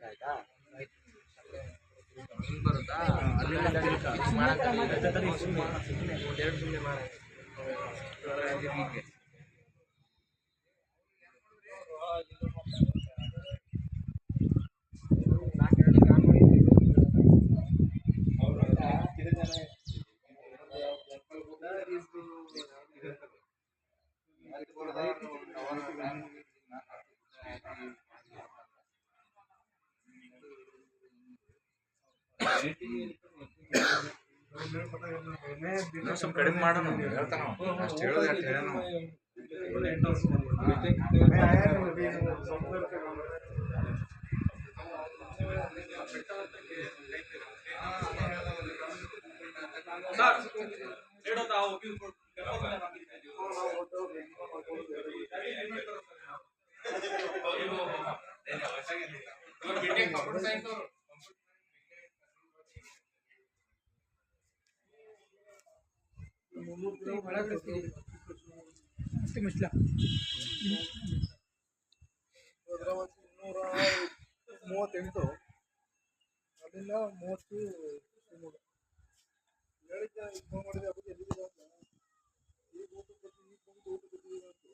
ಆಯ್ತಾ ಬರುತ್ತಾ ಒಂದೆರಡು ಸುಮ್ಮನೆ ಮಾಡ ಸ್ವಲ್ಪ ಕಡಿಮೆ ಮಾಡೋಣ ಹೇಳ್ತಾನ ಅಷ್ಟು ಹೇಳೋದು ಅಷ್ಟು ಹೇಳೋಣ ಮೂವತ್ತೆಂಟು ಅಲ್ಲಿಂದ 33 ಹೇಳಿದ್ದ ಇದು ಮಾಡಿದೆ ಅದು ಎಲ್ಲಿದೆ ಅಂತ ಈಗ ಊಟ ಕೊಟ್ಟು ಈಗ ಬಂದು ಊಟ ಕೊಟ್ಟಿದ್ದೀವಿ ಅಂತ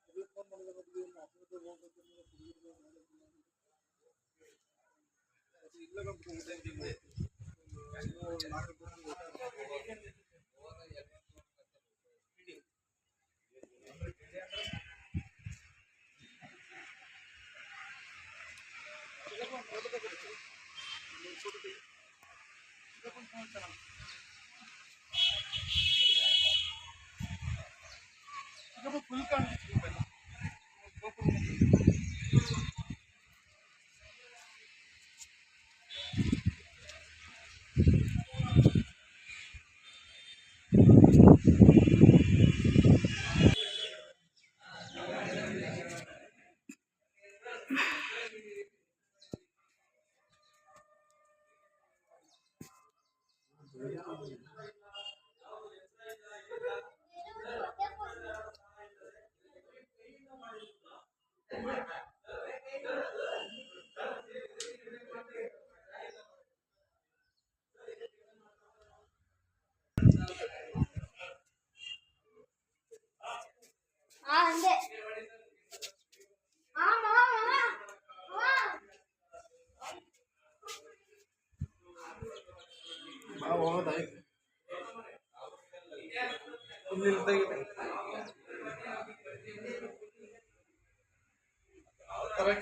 ಇದು ಫೋನ್ ಮಾಡಿದ ಬಗ್ಗೆ ಆಸ್ಪತ್ರೆಗೆ ಹೋಗ್ಬೇಕು ಅದು ಇಲ್ಲ ಬಂದು ಊಟ ಇದ್ದೀವಿ ಫುಲ್ ಅಂದೆ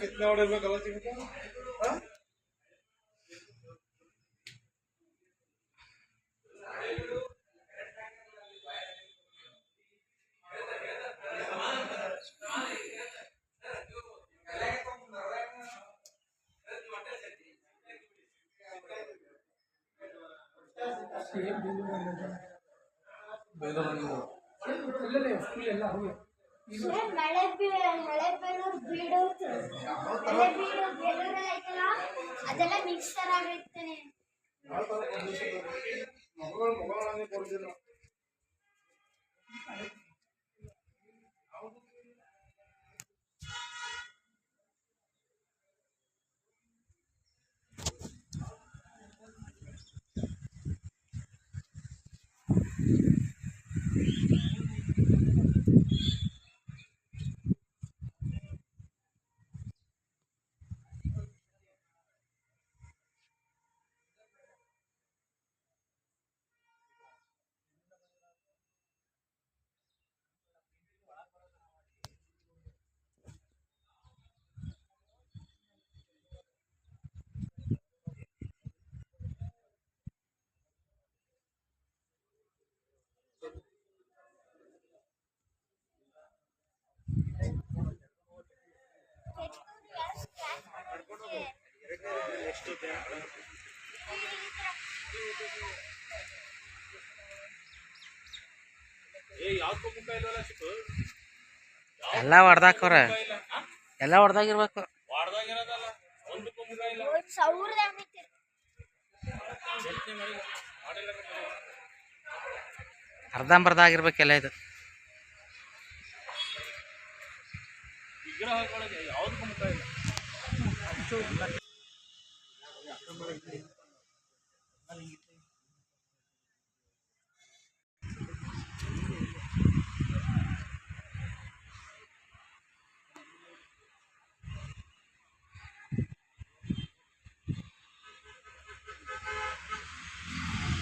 कितना ऑर्डर में गलत है ಅದೆಲ್ಲ ಮಿಕ್ಸರ್ ಆಗಿರ್ತಾನೆ ಎಲ್ಲ ಹೊಡ್ದಾಕವ್ರ ಎಲ್ಲ ಹೊಡ್ದಾಗಿರ್ಬೇಕು ಅರ್ಧಂಬರ್ಧ ಆಗಿರ್ಬೇಕೆಲ್ಲ ಇದು ವಿಗ್ರಹಗಳಿಗೆ ಯಾವುದಕ್ಕೂ ಮುಖ ಇಲ್ಲ. ಅಷ್ಟು